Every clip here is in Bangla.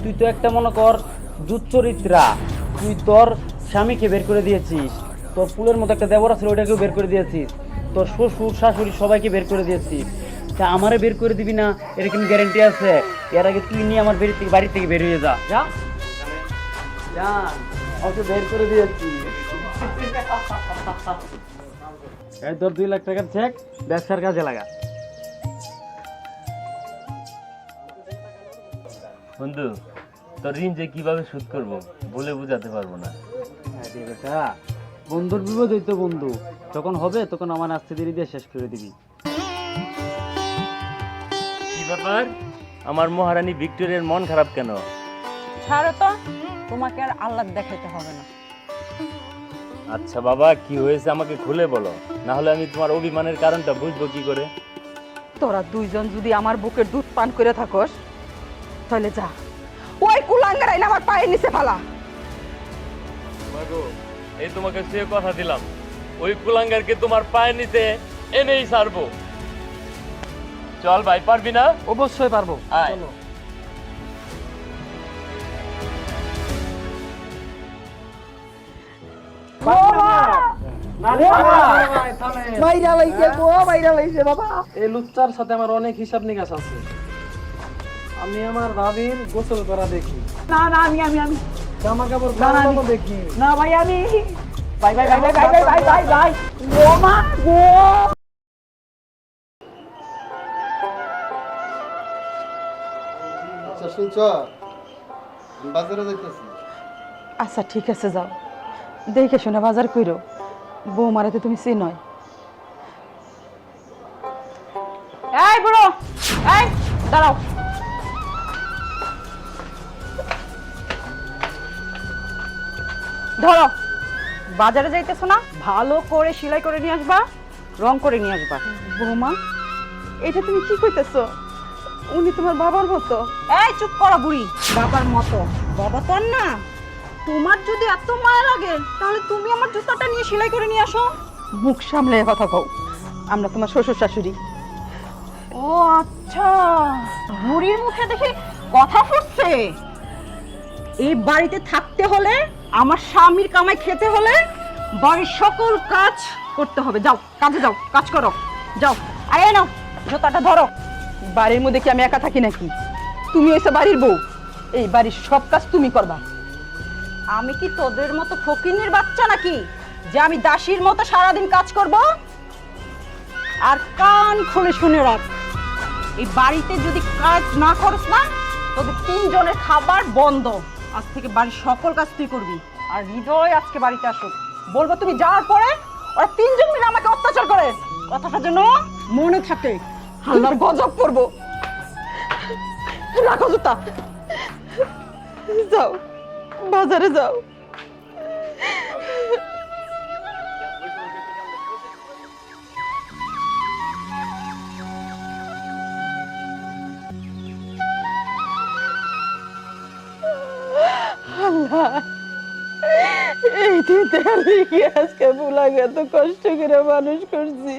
তুই তো একটা মনে কর দুচ্চরিত্রা, তুই তোর স্বামীকে বের করে দিয়েছিস, তোর ফুলের মতো একটা দেবর আছে ওইটাকেও বের করে দিয়েছিস, তোর শ্বশুর শাশুড়ি সবাইকে বের করে দিয়েছিস, তা আমারে বের করে দিবি না এর কোনো গ্যারেন্টি আছে? এর আগে তুই নিয়ে আমার বাড়ি থেকে বের হয়ে যা যা জান, ওকে বের করে দিয়েছি। এই তোর 2 লাখ টাকার চেক, ব্যবসার কাজে লাগা। বন্ধু, তোর ঋণ যে কিভাবে শোধ করবো বলে বুঝাতে পারবো না। আরে বেটা, বন্ধুর বিপদ হইতো বন্ধু, যখন হবে তখন আমার আস্তে ধীরে দিয়ে শেষ করে দিবি। কি ব্যাপার, আমার মহারানী ভিক্টোরিয়ার মন খারাপ কেন? ছাড়ো তো, তোমাকে আর আল্লাহ দেখাইতে হবে না। আচ্ছা বাবা, কি হয়েছে আমাকে খুলে বলো, না হলে আমি তোমার অভিমানের কারণটা বুঝবো কি করে। তোরা দুইজন যদি আমার বুকের দুধ পান করে থাকস, তাহলে যা ওই কুলাঙ্গার আইনা আমার পায়ের নিচে ফালা। এই তোমাকে সে কথা দিলাম, ওই কুলাঙ্গারকে তোমার পায়ের নিচে এনেই ছাড়বো। চল ভাই, পারবি না? অবশ্যই পারবো, আয়। চলো। এই লুচ্চার সাথে আমার অনেক হিসাব নিকাশ আছে। আমি আমার ভাবির গোসল করা দেখি, না না, আমি আমি আমি জামা কাপড় পরানো দেখি। না ভাই, আমি ভাই ভাই ভাই ভাই ভাই ভাই ভাই ভাই ও মা গো। আচ্ছা শুনছ, বাজারে যাইতেছি। আচ্ছা ঠিক আছে, যাও, দেখে শুনে বাজার কইরো। বৌমারাতে তুমি চিনই। এই বুড়ো, এই দাঁড়াও। ধরো, বাজারে যাইতেছো না, ভালো করে সেলাই করে নিয়ে আসবা, রং করে নিয়ে আসবা। বৌমা, এটা তুমি কি কইতেছো? উনি তোমার বাবার মতো। এই চুপ করো বুড়ি, বাবার মতো? বাবা তো আর না। তোমার যদি এত মায়া লাগে তাহলে তুমি আমার জুতাটা নিয়ে সেলাই করে নিয়ে আসো। মুখ সামলে কথা কও, আমরা তোমার শ্বশুর শাশুড়ি। ও আচ্ছা, বুড়ির মুখে দেখি কথা ফুটছে। এই বাড়িতে থাকতে হলে, আমার স্বামীর কামাই খেতে হলে বাড়ির সকল কাজ করতে হবে। যাও কাজে যাও, কাজ করো, যাও। আরে নাও জুতাটা ধরো। বাড়ির মধ্যে কি আমি একা থাকি নাকি? তুমি এসে বাড়ির বউ, এই বাড়ির সব কাজ তুমি করবা। আমি কি তোদের মতো ফকিন্নির বাচ্চা নাকি যে আমি দাসীর মতো সারাদিন কাজ করব? আর কান খুলে শুনে রাখ, এই বাড়িতে যদি কাজ না করস না, তোদের 3 জনের খাবার বন্ধ। আজ থেকে বাড়ির সকল কাজ তুই করবি। আর হৃদয় আজকে বাড়িতে আসুক, বলবো তুমি যাওয়ার পরে ওরা 3 জন মিলে আমাকে অত্যাচার করে। কথাটা যেন মনে থাকে, আল্লাহর গজব করবো। রাখো জুতা, যাও বাজারে যাও। আল্লাহ, এই দিনটা লিখে আজকে ভুলাকে এত কষ্ট করে মানুষ করছি,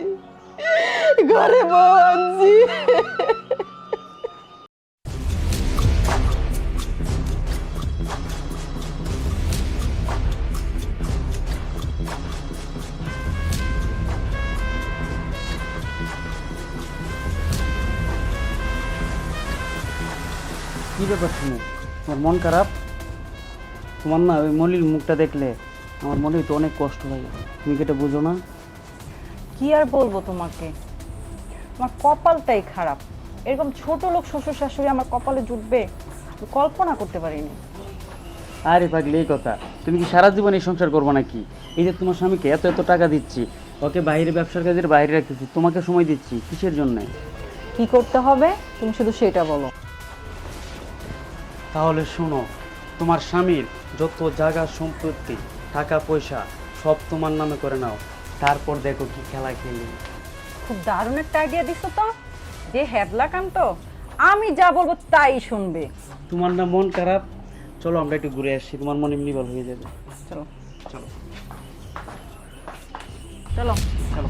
ঘরে বউ আনছি। কি ব্যাপার শুনে তোমার মন খারাপ? তোমার না ওই মলির মুখটা দেখলে আমার মনে তো অনেক কষ্ট হয়, তুমি কি এটা বুঝো না? কি আর বলবো তোমাকে, আমার কপালটাই খারাপ। এরকম ছোট লোক শ্বশুর শাশুড়ি আমার কপালে জুটবে কল্পনা করতে পারিনি। আরে পাগলি, এই কথা, তুমি কি সারা জীবন এই সংসার করবো নাকি? এই যে তোমার স্বামীকে এত এত টাকা দিচ্ছি, ওকে বাইরে ব্যবসার কাজের বাইরে রাখতেছি, তোমাকে সময় দিচ্ছি, কিসের জন্য? কি করতে হবে তুমি শুধু সেটা বলো। তাহলে শোনো, তোমার স্বামীর যত জায়গা সম্পত্তি টাকা পয়সা সব তোমার নামে করে নাও, তারপর দেখো কি খেলা খেলি। খুব দারুণ একটা আইডিয়া দিছো তো, যে হ্যাবলা কাম তো, আমি যা বলবো তাই শুনবে। তোমার না মন খারাপ, চলো আমরা একটু ঘুরে আসি, তোমার মন এমনি ভালো হয়ে যাবে। চলো চলো চলো চলো।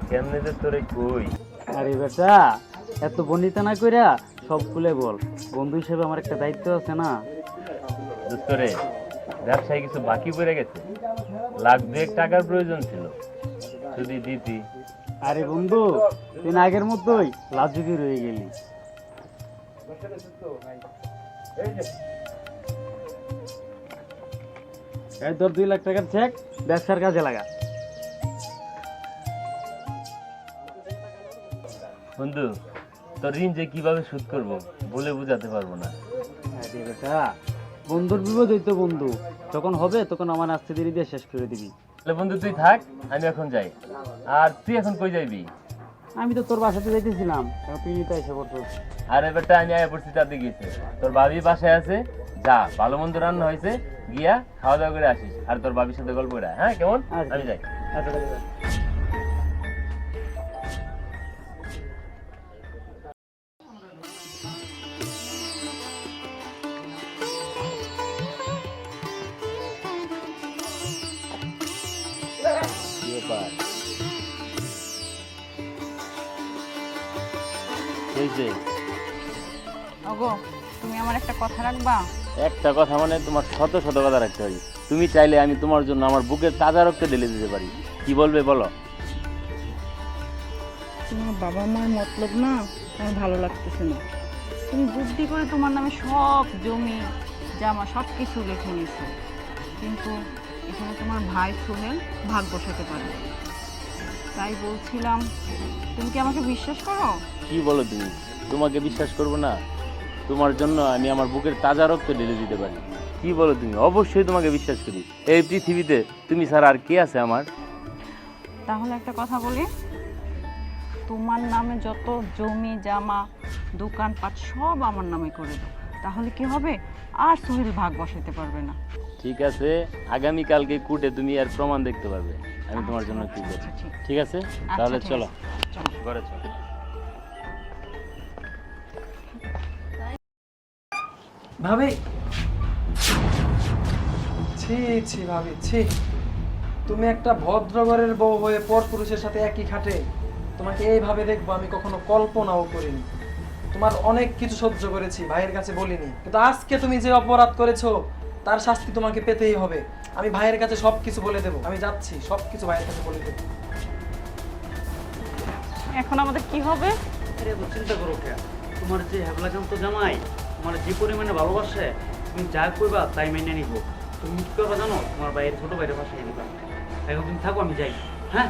কেমনে যে তোরে কই। আরে বেটা, এত বর্ণিতা না কইরা সব খুলে বল। বন্ধু হিসেবে আমার একটা দায়িত্ব আছে না? দোস্তরে, ব্যবসায় কিছু বাকি পড়ে গেছে, লাখ দুয়েক টাকার প্রয়োজন ছিল, যদি দিতি। আরে বন্ধু, তুই না আগের মতোই লাজুকি রয়ে গেলি। এই তোর 2 লাখ টাকার চেক, ব্যবসার কাজে লাগা। বন্ধু, তোর ঋণ যে কিভাবে শোধ করবো বলে বুঝাতে পারবো না। আরে বেটা, বন্ধুর বিপদ হইতো বন্ধু, যখন হবে তখন আমার আস্তে দেরি দিয়ে শেষ করে দিবি। তাহলে বন্ধু তুই থাক, আমি এখন যাই। আর তুই এখন কই যাইবি? আমি তো তোর বাসাতে যাইতেছিলাম, এখন তুই নিতে এসে পড়ছিস। আরে বেটা, আমি আয়া পড়ছি তাতে গেছে, তোর ভাবি বাসায় আছে, যা ভালো মন্দ রান্না হয়েছে, গিয়া খাওয়া দাওয়া করে আসিস, আর তোর ভাবির সাথে গল্প করে আয়, হ্যাঁ কেমন? আচ্ছা। আমি যাই। আচ্ছা, ঠিক আছে। কি ব্যাপার? কি হয়েছে? ওগো, তুমি আমার একটা কথা রাখবা? একটা কথা মানে তোমার শত শত কথা রাখতে হয়। তুমি চাইলে আমি তোমার জন্য আমার বুকের তাজা রক্ত ঢেলে দিতে পারি। কি বলবে বলো? তোমার বাবা মার মতলব না আমার ভালো লাগতেছে না। তুমি বুদ্ধি করে তোমার নামে সব জমি জামা সব কিছু লিখে নিয়েছো, কিন্তু এখানে তোমার ভাই সোহেল ভাগ বসাতে পারে। তাই বলছিলাম, তুমি কি আমাকে বিশ্বাস করো? কি বলো তুমি? তোমাকে বিশ্বাস করবো না? তোমার জন্য আমি আমার বুকের তাজা রক্ত ঢেলে দিতে পারি। কি বলো তুমি? অবশ্যই তোমাকে বিশ্বাস করি। এই পৃথিবীতে তুমি ছাড়া আর কে আছে আমার? তাহলে একটা কথা বলি, তোমার নামে যত জমি জামা দোকানপাট সব আমার নামে করে দাও, তাহলে কি হবে? আর সোহেল ভাগ বসাতে পারবে না। ঠিক আছে, আগামীকালকে কোর্টে তুমি আর প্রমাণ দেখতে পারবে আমি তোমার জন্য কি করছি। আচ্ছা, ঠিক। ঠিক আছে, তাহলে ঠিক চলো আছে, চলো। ঘরে চলো। ভাবি, ছি ছি ভাবি, ছি। তুমি একটা ভদ্র ঘরের বউ হয়ে পরপুরুষের সাথে একই খাটে তোমাকে এইভাবে দেখবো আমি কখনো কল্পনাও করিনি। তোমার অনেক কিছু সহ্য করেছি, ভাইয়ের কাছে বলিনি, কিন্তু আজকে তুমি যে অপরাধ করেছো তার শাস্তি তোমাকে পেতেই হবে। আমি ভাইয়ের কাছে সবকিছু বলে দেবো, আমি যাচ্ছি, সবকিছু ভাইয়ের কাছে বলে দেবো। এখন আমাদের কি হবে? আরে এত চিন্তা করো কে? তোমার যে হেবলাকান্ত জামাই তোমার যে পরিমাণে ভালোবাসে, তুমি যা কইবা তাই মেনে নিব। তুমি কি করবা জানো? তোমার ভাইয়ের ছোট ভাইয়ের বাসায় নিবা। এখন তুমি থাকো, আমি যাই। হ্যাঁ,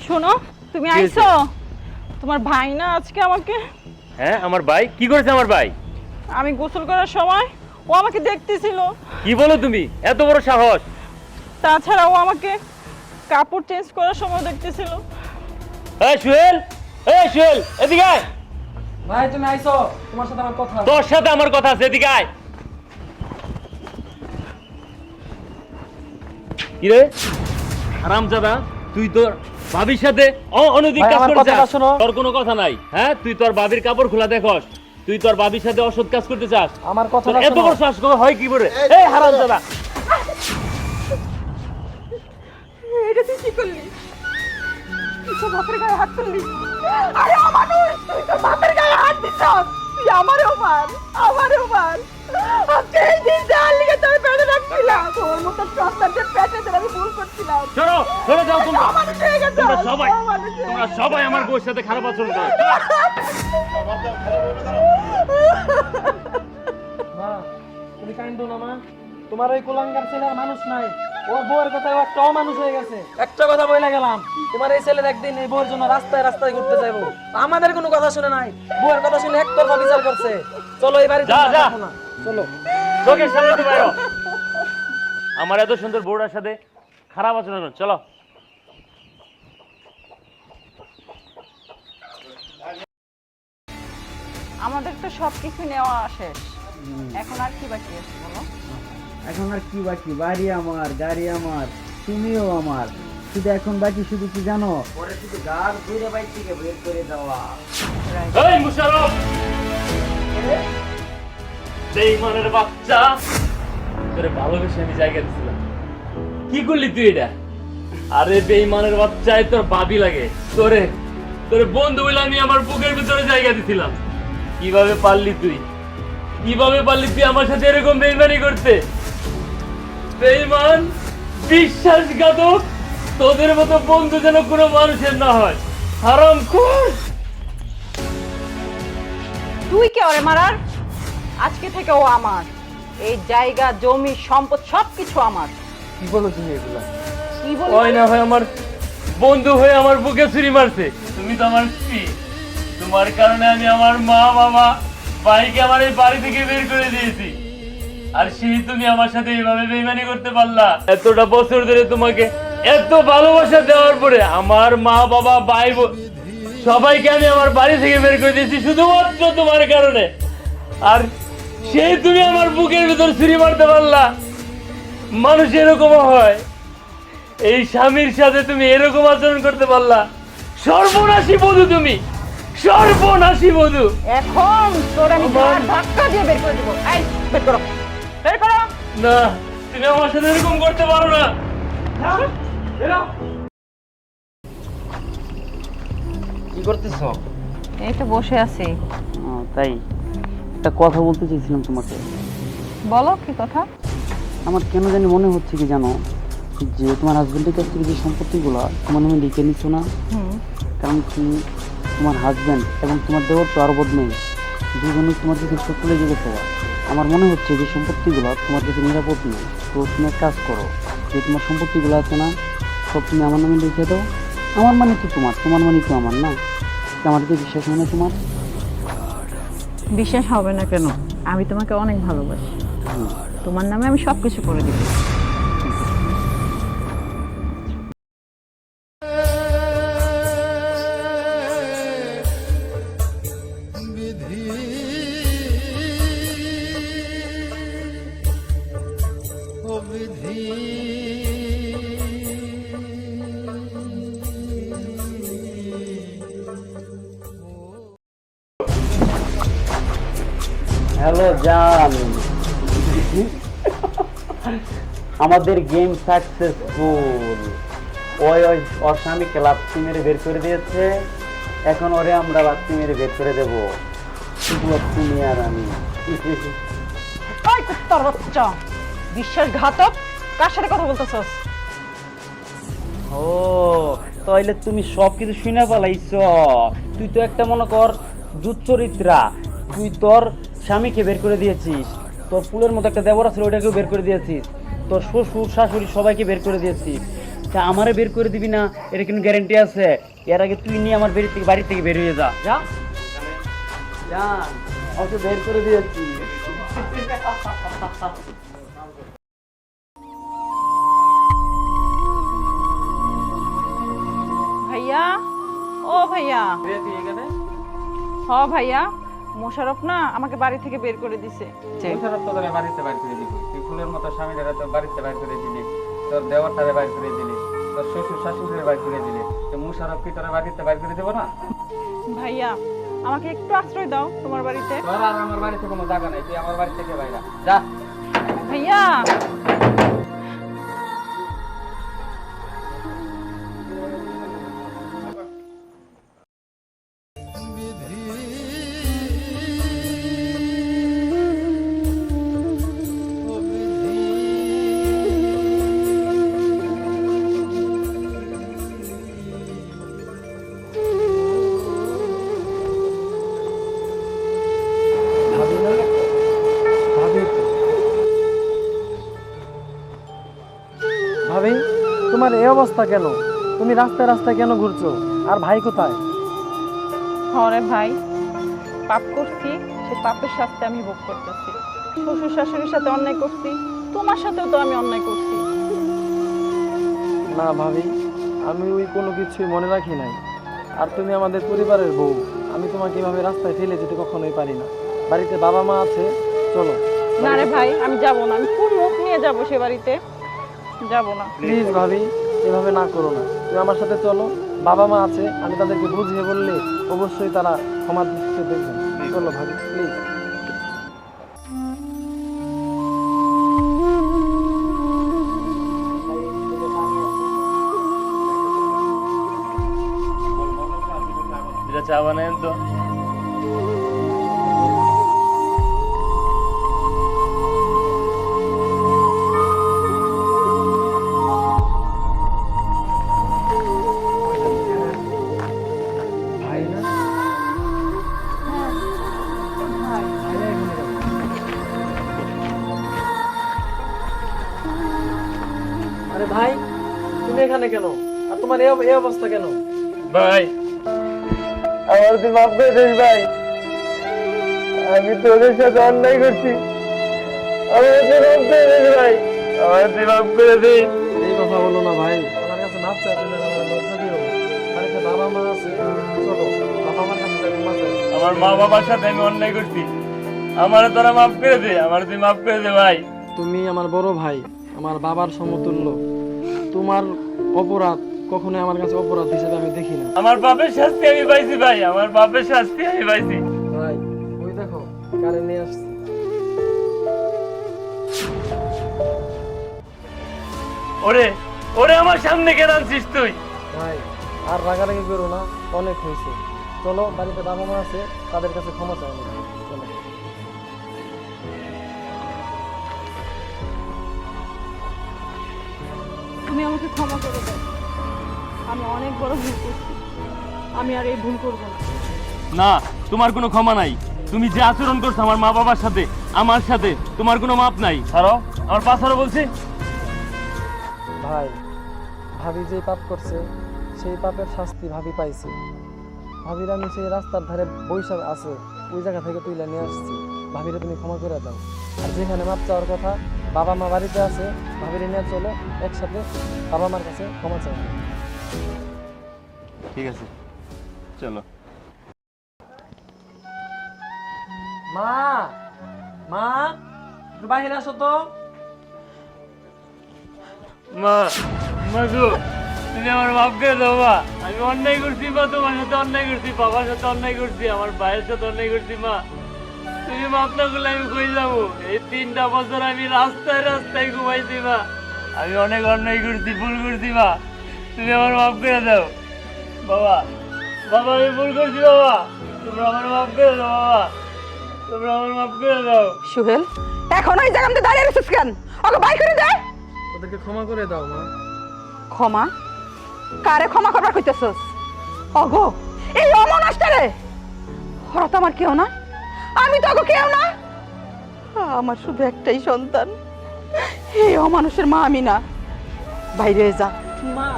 শোনো, তুমি আইছো? তোমার ভাই না আজকে আমাকে, হ্যাঁ, আমার ভাই কি করেছে? আমার ভাই আমি গোসল করার সময় ও আমাকে দেখতেছিল। কি বলো তুমি? এত বড় সাহস! তাছাড়া ও আমাকে কাপড় চেঞ্জ করার সময় দেখতেছিল। এই সুহেল, এই সুহেল, এদিকে আয়। ভাই তুমি আইছো, তোমার সাথে আমার কথা। তোর সাথে আমার কথা আছে, এদিকে আয়। কি রে হারামজাদা, তুই তোর ভাবির সাথে অনৈতিক ভাই, কাজ আমার করছিস? কথাটা শোনো। তোর কোনো কথা নাই? হ্যাঁ, তুই তোর ভাবির কাপড় খোলা দেখস, তুই তোর ভাবির সাথে অসৎ কাজ করতে চাস? আমার তোর কথাটা এত শোনো। বড় শ্বাস হয় কি করে? এই হারামজাদা, এটা তুই কি করলি? তুই তো বাপের গায়ে হাত তুললি। আরে ও মানুষ, তুই তো বাপের গায়ে হাত দিছস। তুই আমারও মার, আমারও মার। আজকে এই দিন যার লিগে তোর পেটে রাখছিলাম, তোর মতো সন্তানদের পেটে ধরে আমি ভুল করছিলাম। চলো চলে যাও তোমরা। অমানুষ হয়ে গেছো, তোমরা সবাই অমানুষ হয়ে তোমরা গেছো। সবাই আমার বউর সাথে খারাপ আচরণ করো। মা, তুমি কাইন্ডো না মা। তোমার ওই কুলাঙ্গার ছেলে আর মানুষ নাই, ওর বউয়ের কথায় ও একটা অমানুষ হয়ে গেছে। একটা কথা বলে গেলাম, তোমার এই ছেলে একদিন এই বউয়ের জন্য রাস্তায় রাস্তায় ঘুরতে যাইবো। আমাদের কোনো কথা শুনে নাই, বউয়ের কথা শুনে একতরফা বিচার করছে। চলো এই বাড়িতে যা, আমরা যা। থাকবো না, চলো। চোখের সামনে তো বাইরো। আমার এত সুন্দর বউটার সাথে খারাপ আচরণ করো। চলো। আমাদের তো সবকিছু নেওয়া শেষ, এখন আর কি বাকি আছে বলো? এখন আর কি বাকি? বাড়ি আমার, গাড়ি আমার, তুমিও আমার। শুধু এখন বাকি শুধু কি জানো? পরে শুধু গার ধরে বাইক থেকে বের করে দেওয়া। এই মুশারফ, বেঈমানের বাচ্চা, তোরে ভালোবেসে আমি জায়গা দিছিলাম, কি করলি তুই এটা? আরে বেঈমানের বাচ্চায় তোর বাবি লাগে, তোরে তোরে বন্ধু বলে আমি আমার বুকের ভিতরে জায়গা দিছিলাম। কিভাবে পারলি তুই, কিভাবে পারলি তুই আমার সাথে এরকম বেঈমানি করতে? বেঈমান, বিশ্বাসঘাতক, তোদের মতো বন্ধু যেন কোনো মানুষের না হয়। হারামখোর! তুই কে ওরে মারার? আজকে থেকে ও আমার। এই জায়গা, জমি, সম্পদ সবকিছু আমার। কি বলো তুমি এগুলা? কি বল? ওই না হয় আমার বন্ধু হয়ে আমার বুকে ছুরি মারছে, তুমি তো আমার স্ত্রী। তোমার কারণে আমি আমার মা বাবা ভাইকে আমার এই বাড়ি থেকে বের করে দিয়েছি, আর সেই তুমি আমার সাথে এইভাবে বেইমানি করতে পারলা? এতটা বছর ধরে তোমাকে এত ভালোবাসা দেওয়ার পরে আমার মা বাবা ভাই সবাইকে আমি আমার বাড়ি থেকে বের করে দিয়েছি শুধুমাত্র তোমার কারণে, আর সেই তুমি আমার বুকের ভিতর ছুরি মারতে পারলা? মানুষ এরকম হয়? এই স্বামীর সাথে তুমি এরকম আচরণ করতে পারলা? সর্বনাশী বধূ তুমি, সর্বনাশী বধূ। এখন তোর আমি ধাক্কা দিয়ে বের করে দেবো। এই বের করো, বের করো। না, তুমি আমার সাথে এরকম করতে পারো না। কি করতেছো? এই তো বসে আছি। তাই একটা কথা বলতে চাইছিলাম তোমাকে। বলো কি কথা? আমার কেন জানি মনে হচ্ছে কি জানো, যে তোমার হাজবেন্ডের কাছ থেকে যে সম্পত্তিগুলো তোমার নামে লিখে নিচ্ছ না, কারণ কি তোমার হাজবেন্ড এবং তোমার দেওয়ার তো আরো বদনাই, দুজনেই তোমার দিকে শত্রু লেগে গেছে। আমার মনে হচ্ছে যে সম্পত্তিগুলো তোমার কাছে নিরাপদ নেই। তো তুমি এক কাজ করো, যে তোমার সম্পত্তিগুলো আছে না, সব তুমি আমার নামে লিখে দাও। আমার মানে তো তোমার, তোমার মানে তো আমার না। আমার কি বিশ্বাস হয় না তোমার? বিশ্বাস হবে না কেন? আমি তোমাকে অনেক ভালোবাসি। তোমার নামে আমি সবকিছু করে দিব। হ্যালো জান, আমাদের গেম সাকসেসফুল। ওই ওই ওর স্বামীকে লাত্তি মেরে বের করে দিয়েছে, এখন ওরে আমরা লাত্তি মেরে বের করে দেবো, শুধু তুমি আর আমি। ওই কুত্তার বাচ্চা, বিশ্বাসঘাতক, কার সাথে কথা বলতেছস? ও তাইলে তুমি সব কিছু শুনে পালাইছ। তুই তো একটা মনে কর দুচ্চরিত্রা, তুই তোর স্বামীকে বের করে দিয়েছিস, তোর ফুলের মতো একটা দেবর আছে ওইটাকেও বের করে দিয়েছিস, তোর শ্বশুর শাশুড়ি সবাইকে বের করে দিয়েছিস। তা আমারে বের করে দিবি না এটা কিন্তু গ্যারান্টি আছে? এর আগে তুই নিয়ে আমার বাড়ি থেকে বের হয়ে যা। যা জান, ওকে বের করে দিয়েছি। ভাইয়া, ও ভাইয়া। হ ভাইয়া, মোশারফ না আমাকে বাড়ি থেকে বের করে দিছে। মোশারফ তো তোরে বাড়িতে বাইর করে দিবি। তুই ফুলের মতো স্বামীদের তো বাড়িতে বাইর করে দিলি, তোর দেওরটারে বাইর করে দিলি, তোর শ্বশুর শাশুড়িরে বাইর করে দিলি, তো মোশারফ কি তোরা বাড়িতে বাইর করে দেবো না? ভাইয়া, আমাকে একটু আশ্রয় দাও তোমার বাড়িতে। তোর আর আমার বাড়িতে কোনো জায়গা নাই, তুই আমার বাড়ি থেকে বাইরা যা। ভাইয়া, ভাবি, তোমার এই অবস্থা কেন? তুমি রাস্তায় রাস্তায় কেন ঘুরছো? আর ভাই কোথায়? হরে ভাই, পাপ করছি, সে পাপের শাস্তি আমি ভোগ করতেছি। শ্বশুর শাশুড়ির সাথে অন্যায় করছি, তোমার সাথেও তো আমি অন্যায় করছি। না ভাবি, আমি ওই কোনো কিছুই মনে রাখি নাই। আর তুমি আমাদের পরিবারের বউ, আমি তোমাকে এভাবে রাস্তায় ফেলে যেতে কখনোই পারি না। বাড়িতে বাবা মা আছে, চলো। না রে ভাই, আমি যাব না। আমি কোন মুখ নিয়ে যাব সে বাড়িতে? যাব না। প্লিজ ভাবি, এভাবে না করো না। তুমি আমার সাথে চলো, বাবা মা আছে, আমি তাদেরকে বুঝিয়ে বললে অবশ্যই তারা ক্ষমার দৃষ্টিতে দেখবেন। চলো ভাবি, প্লিজ। চা বানায়েন তো। ভাই না ভাই এখানে কেন? আরে ভাই তুমি এখানে কেন? আর তোমার এই অবস্থা কেন? ভাই আমার তুই মাফ করে দিস ভাই, আমি তোদের সাথে অন্যায় করছি, আমার তুই মাফ করে দিস ভাই, আমার তুই মাফ করে দিস। এই কথা বলো না ভাই, আমার কাছে মাপ চাই, তুমি আমার লজ্জা দিও। আর একটা বাবা মা আছে, চলো বাবা মার কাছে যাই, ক্ষমা চাই। আমার মা বাবার সাথে আমি অন্যায় করছি, আমার তোরা মাফ করে দে, আমার তুই মাফ করে দে ভাই। তুমি আমার বড় ভাই, আমার বাবার সমতুল্য। তোমার অপরাধ কখনোই আমার কাছে অপরাধ হিসেবে আমি দেখি না। আমার বাপের শাস্তি আমি পাইছি ভাই, আমার বাপের শাস্তি আমি পাইছি। ভাই ওই দেখো কারে নিয়ে আসছি। ওরে ওরে আমার সামনে কেন আনছিস তুই? ভাই আর রাগারাগি করো না, অনেক হয়েছে। চলো বাড়িতে বাবা মা আছে, তাদের কাছে ক্ষমা চাই আমি। চলো। তুমি আমাকে ক্ষমা করে দাও, আমি অনেক বড় ভুল করছি, আমি আর এই ভুল করবো না। না, তোমার কোনো ক্ষমা নাই। তুমি যে আচরণ করছো আমার মা বাবার সাথে, আমার সাথে, তোমার কোনো মাপ নাই। ছাড়ো, আমার পা ছাড়ো বলছি। ভাই ভাবি যে পাপ করছে সেই পাপের শাস্তি ভাবি পাইছে। ভাবির আমি সেই রাস্তার ধারে বৈশাখ আছে ওই জায়গা থেকে তুইলা নিয়ে আসছি। ভাবিরে তুমি ক্ষমা করে দাও। আর যেখানে মাপ চাওয়ার কথা, বাবা মা বাড়িতে আছে, ভাবিরে নিয়ে চলো একসাথে বাবা মার কাছে ক্ষমা চাই। ঠিক আছে, চলো। মা মা একটু বাহিরে আসো তো। মা, মা গো, তুমি আমার মাফ করে দাও মা। আমি অন্যায় করছি মা, তোমার সাথে অন্যায় করছি, বাবার সাথে অন্যায় করছি, আমার ভাইয়ের সাথে অন্যায় করছি মা। তুমি মাফ না করলে আমি কই যাবো? এই 3টা বছর আমি রাস্তায় রাস্তায় ঘুমাইছি মা। আমি অনেক অন্যায় করছি, ভুল করছি মা। তুমি আমার মাফ করে দাও বাবা। বাবা আমি ভুল করছি বাবা, তোমরা আমার মাফ করে দাও বাবা, তোমরা আমার মাফ করে দাও। সুহেল, এখন ওই জায়গাতে দাঁড়িয়ে রেছিস কেন? ওকে বাই করে দে। ওদেরকে ক্ষমা করে দাও মা। ক্ষমা? কারে ক্ষমা করবার কইতেছস? ওগো এই অমনষ্টারে, ওরা তো আমার কেউ না, আমি তো ওগো কেউ না। আমার শুধু একটাই সন্তান, এই অমানুষের মা আমি না। বাইরে যা। মা,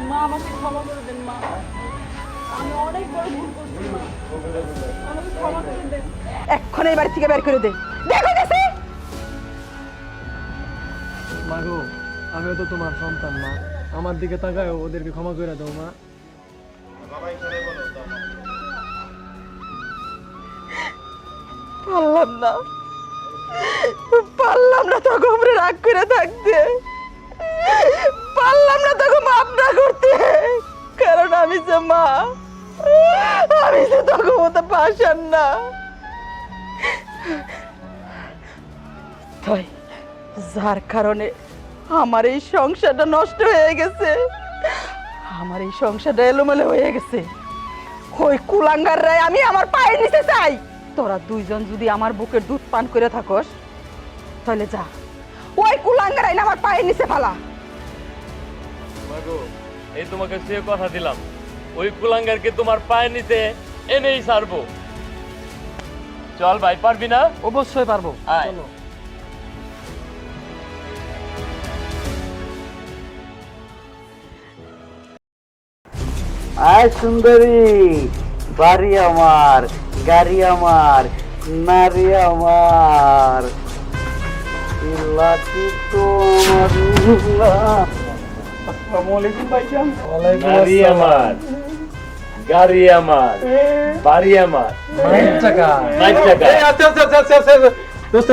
মা আমাকে ক্ষমা করে দেন মা, আমি অনেক বড় ভুল করছি মা, আমাকে ক্ষমা করে দেন। এক্ষুনি এই বাড়ি থেকে বের করে দে। দেখো গেছে। মা গো, আমিও তো তোমার সন্তান মা, আমার দিকে তাকায়, ওদেরকে ক্ষমা করে দাও মা। পারলাম না, পারলাম না তোকে উপরে রাগ করে থাকতে, পারলাম না তোকে মাপ না করতে, কারণ আমি যে মা, আমি যে তোকে মতো পাশান না। তাই যার কারণে আমার এই সংসারটা নষ্ট হয়ে গেছে, আমার এই সংসারটা এলোমেলো হয়ে গেছে, ওই কুলাঙ্গার রায় আমি আমার পায়ে নিতে চাই। তোরা দুইজন যদি আমার বুকের দুধ পান করে থাকস, তাহলে যা ওই কুলাঙ্গার আইন আমার পায়ে নিচে ফেলা। মাগো, এই তোমাকে সে কথা দিলাম, ওই কুলাঙ্গারকে তোমার পায়ের নিচে এনেই ছাড়বো। চল ভাই, পারবি না? অবশ্যই পারবো, আয়। চলো। আয় সুন্দরী, বাড়ি আমার, গাড়ি আমার, নারী আমার, এই লাঠি তো আমার না। আসসালামু আলাইকুম ভাইজান। ওয়ালাইকুম গাড়ি আসসালাম। আমার, গাড়ি আমার, বাড়ি আমার, মাইক টাকা। 5 টাকা। দোস্ত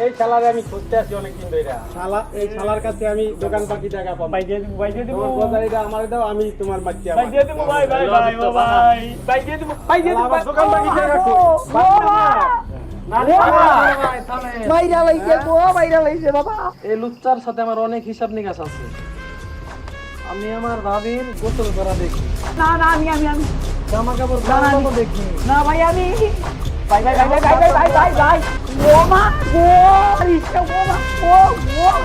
এই শালারে আমি খুঁজতে আছি অনেকদিন ধরে। শালা, এই শালার কাছে আমি দোকান বাকি টাকা পাবো। ভাই দিয়ে দিব, ভাই দিয়ে দিব। তোমার বাজারিটা আমারে দাও, আমি তোমার বাচ্চা। ভাই দিয়ে দিব, ভাই ভাই ভাই ভাই। ভাই দিয়ে দিব, ভাই দিয়ে দিব। দোকান বাকি টাকা কই? বাইরা লাইছে গো, বাইরা লাইছে বাবা। এই লুচ্চার সাথে আমার অনেক হিসাব নিকাশ আছে। আমি আমার ভাবির গোসল করা দেখি। না না, আমি জামা কাপড় না, না, পাল্টাবো দেখি। না ভাই আমি ভাই ভাই ভাই ভাই ভাই ভাই ভাই ভাই ভাই ও মা গো রিস্কা ও মা ও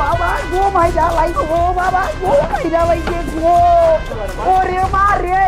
বাবা গো ভাই জ্বালাই গো বাবা গো ভাই জ্বালাই গো ওরে মা রে